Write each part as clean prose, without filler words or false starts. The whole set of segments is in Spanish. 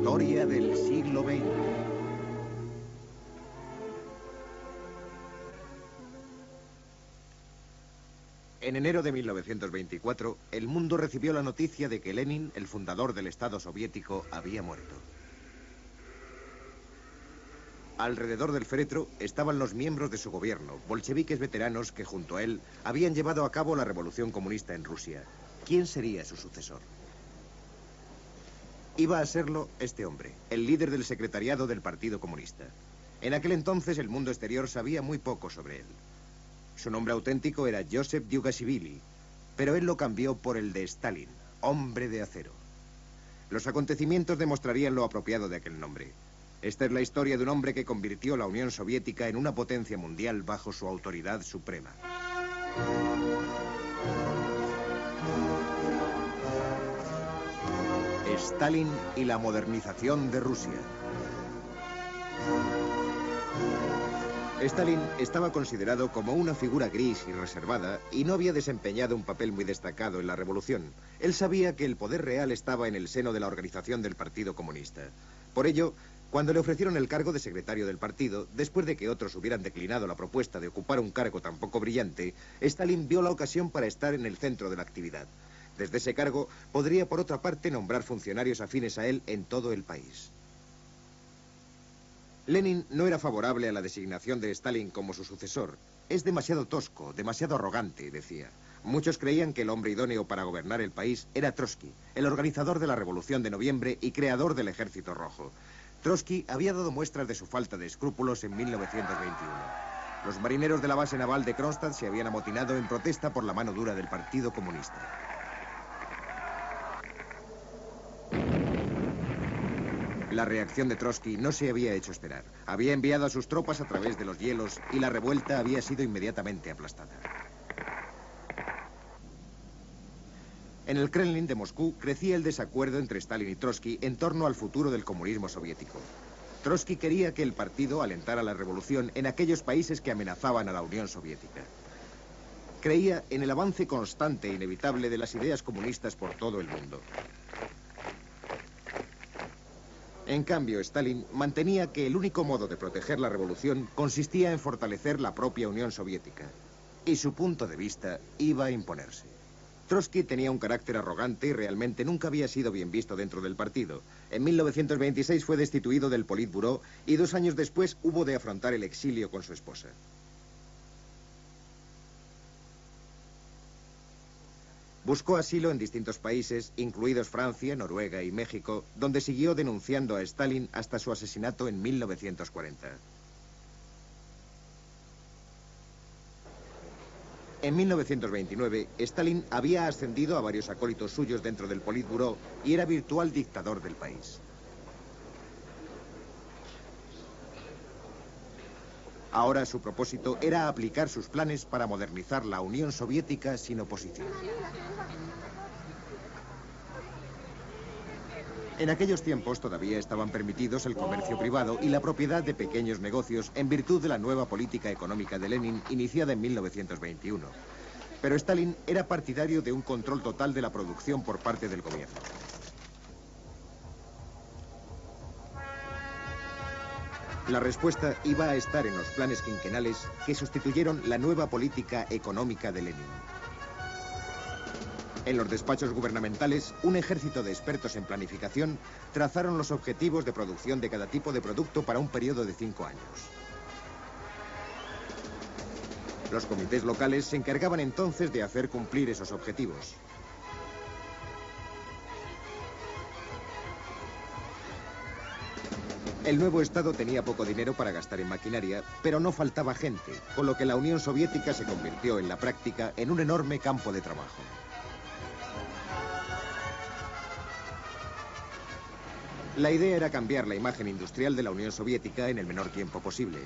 historia del siglo XX. En enero de 1924, el mundo recibió la noticia de que Lenin, el fundador del Estado soviético, había muerto. Alrededor del féretro estaban los miembros de su gobierno, bolcheviques veteranos que junto a él habían llevado a cabo la revolución comunista en Rusia. ¿Quién sería su sucesor? Iba a serlo este hombre, el líder del secretariado del Partido Comunista. En aquel entonces el mundo exterior sabía muy poco sobre él. Su nombre auténtico era Joseph Dugashvili, pero él lo cambió por el de Stalin, hombre de acero. Los acontecimientos demostrarían lo apropiado de aquel nombre. Esta es la historia de un hombre que convirtió la Unión Soviética en una potencia mundial bajo su autoridad suprema. Stalin y la modernización de Rusia. Stalin estaba considerado como una figura gris y reservada y no había desempeñado un papel muy destacado en la revolución. Él sabía que el poder real estaba en el seno de la organización del Partido Comunista. Por ello, cuando le ofrecieron el cargo de secretario del partido, después de que otros hubieran declinado la propuesta de ocupar un cargo tan poco brillante, Stalin vio la ocasión para estar en el centro de la actividad. Desde ese cargo, podría por otra parte nombrar funcionarios afines a él en todo el país. Lenin no era favorable a la designación de Stalin como su sucesor. Es demasiado tosco, demasiado arrogante, decía. Muchos creían que el hombre idóneo para gobernar el país era Trotsky, el organizador de la Revolución de Noviembre y creador del Ejército Rojo. Trotsky había dado muestras de su falta de escrúpulos en 1921. Los marineros de la base naval de Kronstadt se habían amotinado en protesta por la mano dura del Partido Comunista. La reacción de Trotsky no se había hecho esperar. Había enviado a sus tropas a través de los hielos y la revuelta había sido inmediatamente aplastada. En el Kremlin de Moscú crecía el desacuerdo entre Stalin y Trotsky en torno al futuro del comunismo soviético. Trotsky quería que el partido alentara la revolución en aquellos países que amenazaban a la Unión Soviética. Creía en el avance constante e inevitable de las ideas comunistas por todo el mundo. En cambio, Stalin mantenía que el único modo de proteger la revolución consistía en fortalecer la propia Unión Soviética. Y su punto de vista iba a imponerse. Trotsky tenía un carácter arrogante y realmente nunca había sido bien visto dentro del partido. En 1926 fue destituido del Politburó y 2 años después hubo de afrontar el exilio con su esposa. Buscó asilo en distintos países, incluidos Francia, Noruega y México, donde siguió denunciando a Stalin hasta su asesinato en 1940. En 1929, Stalin había ascendido a varios acólitos suyos dentro del Politburó y era virtual dictador del país. Ahora su propósito era aplicar sus planes para modernizar la Unión Soviética sin oposición. En aquellos tiempos todavía estaban permitidos el comercio privado y la propiedad de pequeños negocios en virtud de la nueva política económica de Lenin iniciada en 1921. Pero Stalin era partidario de un control total de la producción por parte del gobierno. La respuesta iba a estar en los planes quinquenales que sustituyeron la nueva política económica de Lenin. En los despachos gubernamentales, un ejército de expertos en planificación trazaron los objetivos de producción de cada tipo de producto para un periodo de 5 años. Los comités locales se encargaban entonces de hacer cumplir esos objetivos. El nuevo Estado tenía poco dinero para gastar en maquinaria, pero no faltaba gente, con lo que la Unión Soviética se convirtió en la práctica en un enorme campo de trabajo. La idea era cambiar la imagen industrial de la Unión Soviética en el menor tiempo posible.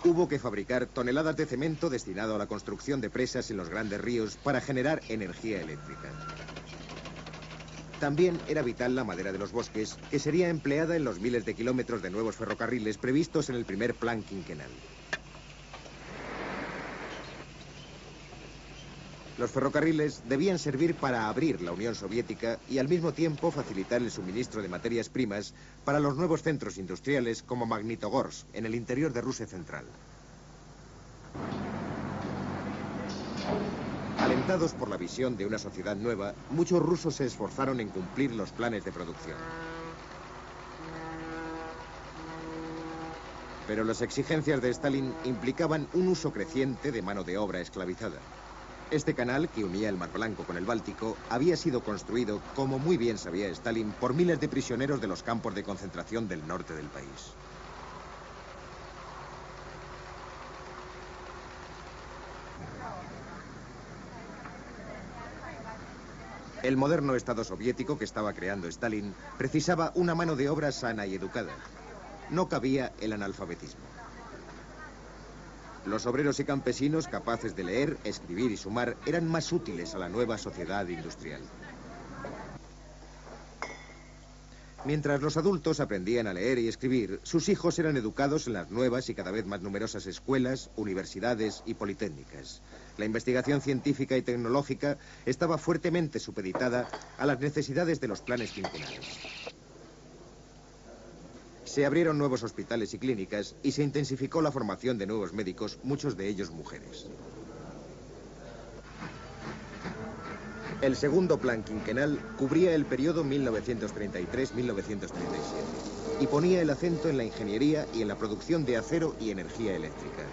Hubo que fabricar toneladas de cemento destinado a la construcción de presas en los grandes ríos para generar energía eléctrica. También era vital la madera de los bosques, que sería empleada en los miles de kilómetros de nuevos ferrocarriles previstos en el primer plan quinquenal. Los ferrocarriles debían servir para abrir la Unión Soviética y al mismo tiempo facilitar el suministro de materias primas para los nuevos centros industriales como Magnitogorsk, en el interior de Rusia central. Alentados por la visión de una sociedad nueva, muchos rusos se esforzaron en cumplir los planes de producción. Pero las exigencias de Stalin implicaban un uso creciente de mano de obra esclavizada. Este canal, que unía el Mar Blanco con el Báltico, había sido construido, como muy bien sabía Stalin, por miles de prisioneros de los campos de concentración del norte del país. El moderno Estado soviético que estaba creando Stalin precisaba una mano de obra sana y educada. No cabía el analfabetismo. Los obreros y campesinos capaces de leer, escribir y sumar eran más útiles a la nueva sociedad industrial. Mientras los adultos aprendían a leer y escribir, sus hijos eran educados en las nuevas y cada vez más numerosas escuelas, universidades y politécnicas. La investigación científica y tecnológica estaba fuertemente supeditada a las necesidades de los planes quinquenales. Se abrieron nuevos hospitales y clínicas y se intensificó la formación de nuevos médicos, muchos de ellos mujeres. El segundo plan quinquenal cubría el periodo 1933-1937 y ponía el acento en la ingeniería y en la producción de acero y energía eléctrica.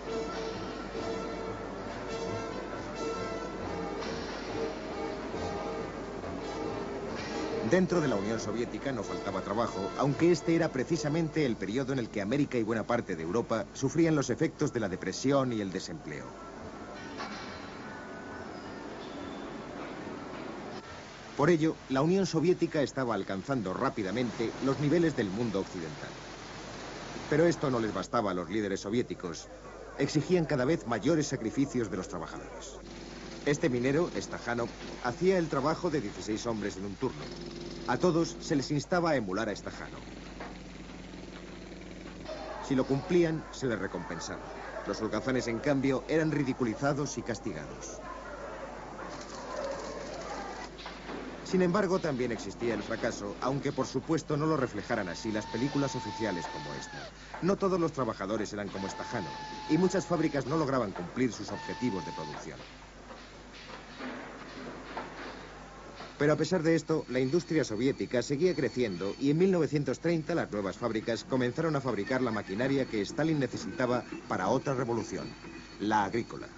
Dentro de la Unión Soviética no faltaba trabajo, aunque este era precisamente el periodo en el que América y buena parte de Europa sufrían los efectos de la depresión y el desempleo. Por ello, la Unión Soviética estaba alcanzando rápidamente los niveles del mundo occidental. Pero esto no les bastaba a los líderes soviéticos. Exigían cada vez mayores sacrificios de los trabajadores. Este minero, Stajanov, hacía el trabajo de 16 hombres en un turno. A todos se les instaba a emular a Stajanov. Si lo cumplían, se les recompensaba. Los holgazanes, en cambio, eran ridiculizados y castigados. Sin embargo, también existía el fracaso, aunque por supuesto no lo reflejaran así las películas oficiales como esta. No todos los trabajadores eran como Stajanov, y muchas fábricas no lograban cumplir sus objetivos de producción. Pero a pesar de esto, la industria soviética seguía creciendo y en 1930 las nuevas fábricas comenzaron a fabricar la maquinaria que Stalin necesitaba para otra revolución, la agrícola.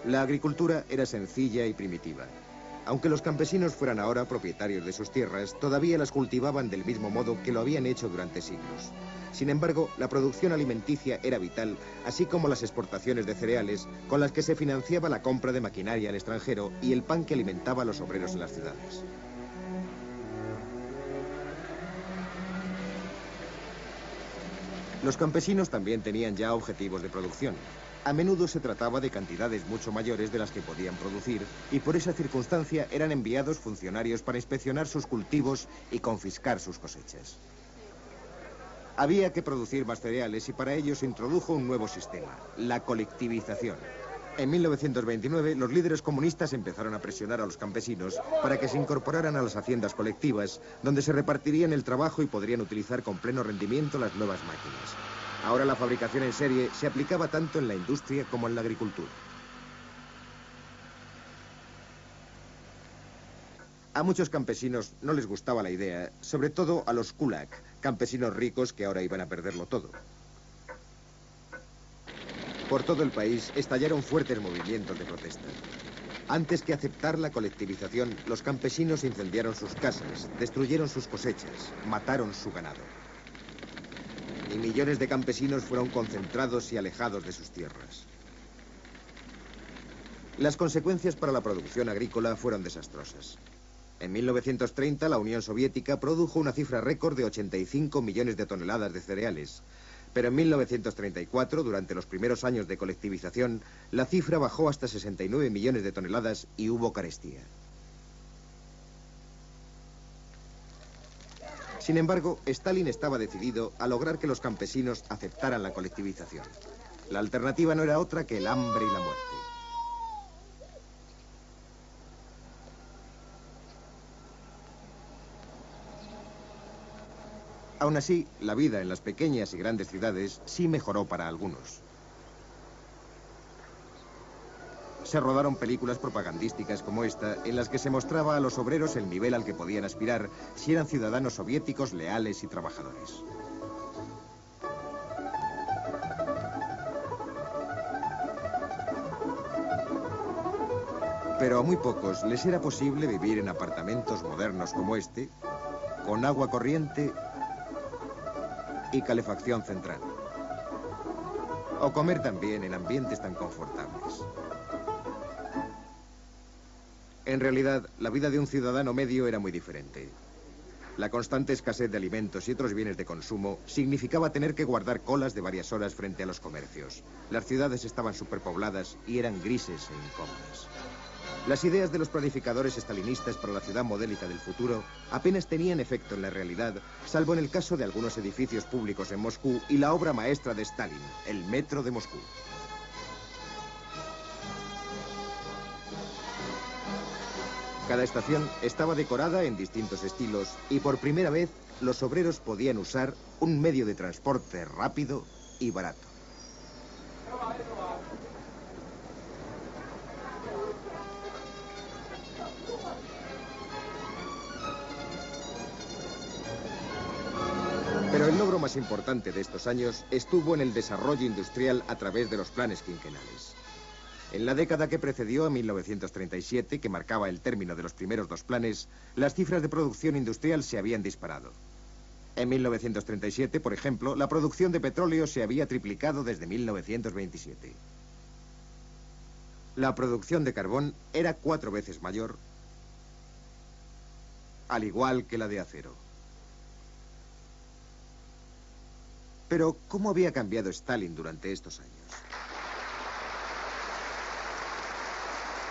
La agricultura era sencilla y primitiva. Aunque los campesinos fueran ahora propietarios de sus tierras, todavía las cultivaban del mismo modo que lo habían hecho durante siglos. Sin embargo, la producción alimenticia era vital, así como las exportaciones de cereales, con las que se financiaba la compra de maquinaria al extranjero y el pan que alimentaba a los obreros en las ciudades. Los campesinos también tenían ya objetivos de producción. A menudo se trataba de cantidades mucho mayores de las que podían producir y por esa circunstancia eran enviados funcionarios para inspeccionar sus cultivos y confiscar sus cosechas. Había que producir más cereales y para ello se introdujo un nuevo sistema, la colectivización. En 1929 los líderes comunistas empezaron a presionar a los campesinos para que se incorporaran a las haciendas colectivas, donde se repartirían el trabajo y podrían utilizar con pleno rendimiento las nuevas máquinas. Ahora la fabricación en serie se aplicaba tanto en la industria como en la agricultura. A muchos campesinos no les gustaba la idea, sobre todo a los kulak, campesinos ricos que ahora iban a perderlo todo. Por todo el país estallaron fuertes movimientos de protesta. Antes que aceptar la colectivización, los campesinos incendiaron sus casas, destruyeron sus cosechas, mataron su ganado. Y millones de campesinos fueron concentrados y alejados de sus tierras. Las consecuencias para la producción agrícola fueron desastrosas. En 1930 la Unión Soviética produjo una cifra récord de 85 millones de toneladas de cereales. Pero en 1934, durante los primeros años de colectivización, la cifra bajó hasta 69 millones de toneladas y hubo carestía. Sin embargo, Stalin estaba decidido a lograr que los campesinos aceptaran la colectivización. La alternativa no era otra que el hambre y la muerte. Aún así, la vida en las pequeñas y grandes ciudades sí mejoró para algunos. Se rodaron películas propagandísticas como esta, en las que se mostraba a los obreros el nivel al que podían aspirar si eran ciudadanos soviéticos leales y trabajadores. Pero a muy pocos les era posible vivir en apartamentos modernos como este, con agua corriente y calefacción central. O comer también en ambientes tan confortables. En realidad, la vida de un ciudadano medio era muy diferente. La constante escasez de alimentos y otros bienes de consumo significaba tener que guardar colas de varias horas frente a los comercios. Las ciudades estaban superpobladas y eran grises e incómodas. Las ideas de los planificadores estalinistas para la ciudad modélica del futuro apenas tenían efecto en la realidad, salvo en el caso de algunos edificios públicos en Moscú y la obra maestra de Stalin, el metro de Moscú. Cada estación estaba decorada en distintos estilos y por primera vez los obreros podían usar un medio de transporte rápido y barato. Pero el logro más importante de estos años estuvo en el desarrollo industrial a través de los planes quinquenales. En la década que precedió a 1937, que marcaba el término de los primeros dos planes, las cifras de producción industrial se habían disparado. En 1937, por ejemplo, la producción de petróleo se había triplicado desde 1927. La producción de carbón era 4 veces mayor, al igual que la de acero. Pero, ¿cómo había cambiado Stalin durante estos años?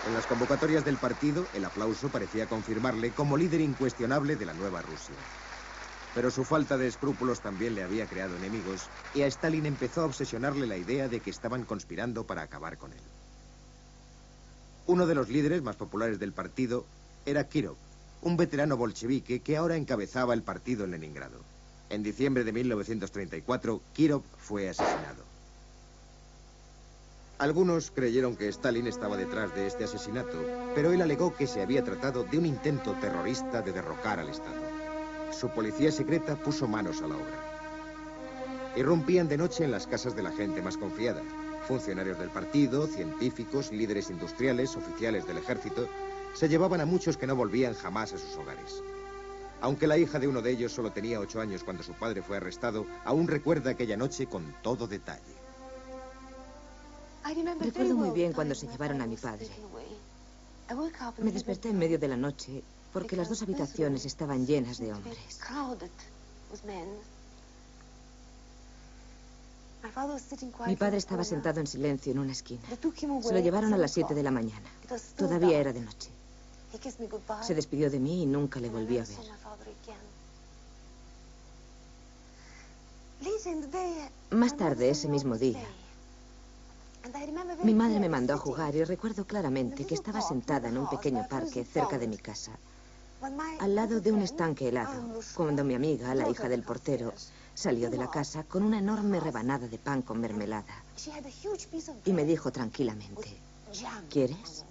En las convocatorias del partido, el aplauso parecía confirmarle como líder incuestionable de la nueva Rusia. Pero su falta de escrúpulos también le había creado enemigos, y a Stalin empezó a obsesionarle la idea de que estaban conspirando para acabar con él. Uno de los líderes más populares del partido era Kirov, un veterano bolchevique que ahora encabezaba el partido en Leningrado. En diciembre de 1934, Kirov fue asesinado. Algunos creyeron que Stalin estaba detrás de este asesinato, pero él alegó que se había tratado de un intento terrorista de derrocar al Estado. Su policía secreta puso manos a la obra. Irrumpían de noche en las casas de la gente más confiada. Funcionarios del partido, científicos, líderes industriales, oficiales del ejército, se llevaban a muchos que no volvían jamás a sus hogares. Aunque la hija de uno de ellos solo tenía 8 años cuando su padre fue arrestado, aún recuerda aquella noche con todo detalle. Recuerdo muy bien cuando se llevaron a mi padre. Me desperté en medio de la noche porque las 2 habitaciones estaban llenas de hombres. Mi padre estaba sentado en silencio en una esquina. Se lo llevaron a las 7 de la mañana. Todavía era de noche. Se despidió de mí y nunca le volví a ver. Más tarde, ese mismo día, mi madre me mandó a jugar y recuerdo claramente que estaba sentada en un pequeño parque cerca de mi casa, al lado de un estanque helado, cuando mi amiga, la hija del portero, salió de la casa con una enorme rebanada de pan con mermelada y me dijo tranquilamente: ¿quieres?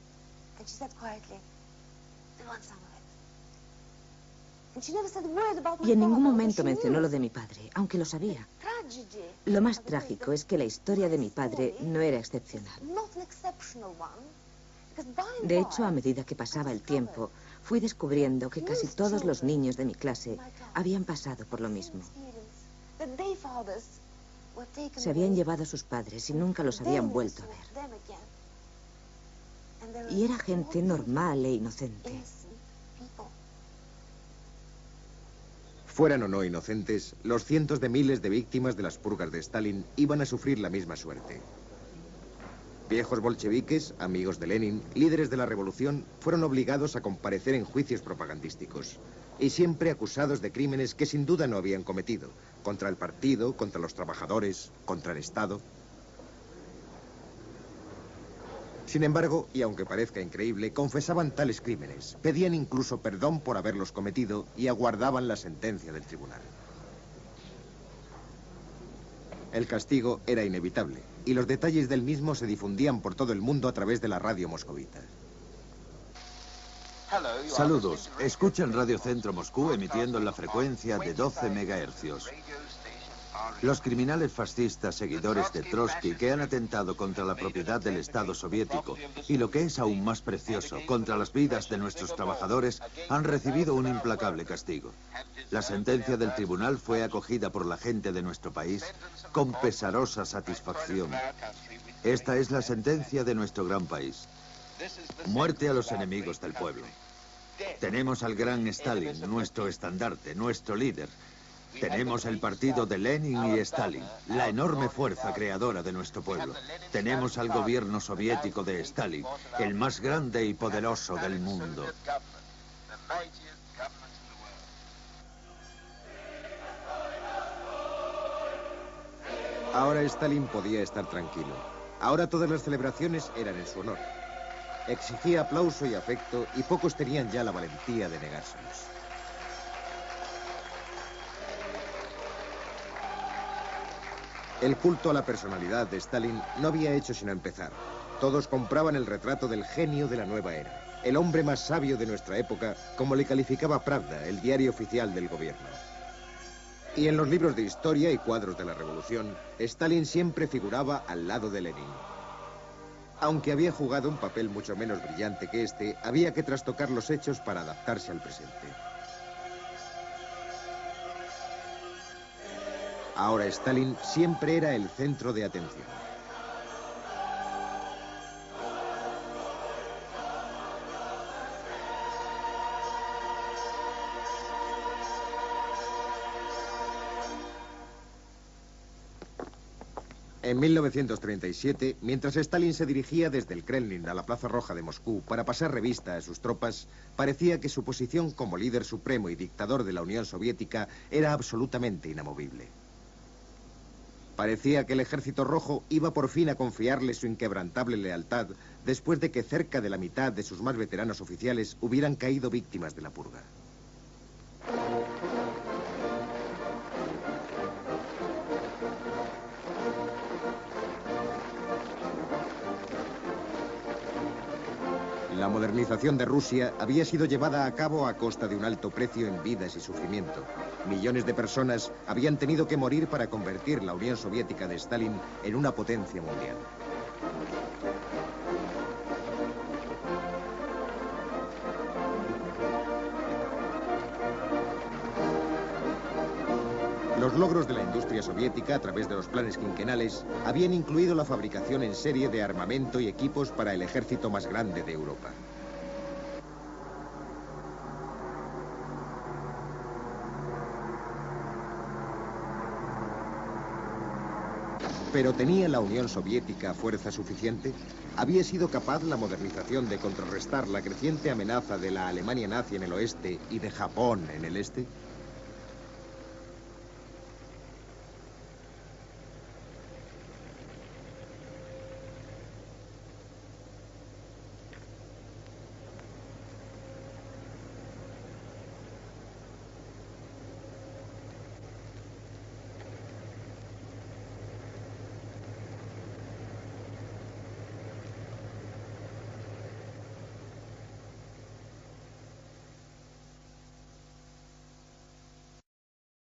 Y en ningún momento mencionó lo de mi padre, aunque lo sabía. Lo más trágico es que la historia de mi padre no era excepcional. De hecho, a medida que pasaba el tiempo, fui descubriendo que casi todos los niños de mi clase habían pasado por lo mismo. Se habían llevado a sus padres y nunca los habían vuelto a ver. Y era gente normal e inocente. Fueran o no inocentes, los cientos de miles de víctimas de las purgas de Stalin iban a sufrir la misma suerte. Viejos bolcheviques, amigos de Lenin, líderes de la revolución, fueron obligados a comparecer en juicios propagandísticos. Y siempre acusados de crímenes que sin duda no habían cometido. Contra el partido, contra los trabajadores, contra el Estado. Sin embargo, y aunque parezca increíble, confesaban tales crímenes, pedían incluso perdón por haberlos cometido y aguardaban la sentencia del tribunal. El castigo era inevitable, y los detalles del mismo se difundían por todo el mundo a través de la radio moscovita. Saludos, escuchan Radio Centro Moscú emitiendo en la frecuencia de 12 MHz. Los criminales fascistas seguidores de Trotsky que han atentado contra la propiedad del Estado soviético y lo que es aún más precioso, contra las vidas de nuestros trabajadores, han recibido un implacable castigo. La sentencia del tribunal fue acogida por la gente de nuestro país con pesarosa satisfacción. Esta es la sentencia de nuestro gran país. Muerte a los enemigos del pueblo. Tenemos al gran Stalin, nuestro estandarte, nuestro líder. Tenemos el partido de Lenin y Stalin, la enorme fuerza creadora de nuestro pueblo. Tenemos al gobierno soviético de Stalin, el más grande y poderoso del mundo. Ahora Stalin podía estar tranquilo. Ahora todas las celebraciones eran en su honor. Exigía aplauso y afecto y pocos tenían ya la valentía de negárselos. El culto a la personalidad de Stalin no había hecho sino empezar. Todos compraban el retrato del genio de la nueva era, el hombre más sabio de nuestra época, como le calificaba Pravda, el diario oficial del gobierno. Y en los libros de historia y cuadros de la revolución, Stalin siempre figuraba al lado de Lenin. Aunque había jugado un papel mucho menos brillante que este, había que trastocar los hechos para adaptarse al presente. Ahora Stalin siempre era el centro de atención. En 1937, mientras Stalin se dirigía desde el Kremlin a la Plaza Roja de Moscú para pasar revista a sus tropas, parecía que su posición como líder supremo y dictador de la Unión Soviética era absolutamente inamovible. Parecía que el Ejército Rojo iba por fin a confiarle su inquebrantable lealtad después de que cerca de la mitad de sus más veteranos oficiales hubieran caído víctimas de la purga. La modernización de Rusia había sido llevada a cabo a costa de un alto precio en vidas y sufrimiento. Millones de personas habían tenido que morir para convertir la Unión Soviética de Stalin en una potencia mundial. Los logros de la industria soviética a través de los planes quinquenales habían incluido la fabricación en serie de armamento y equipos para el ejército más grande de Europa. ¿Pero tenía la Unión Soviética fuerza suficiente? ¿Había sido capaz la modernización de contrarrestar la creciente amenaza de la Alemania nazi en el oeste y de Japón en el este?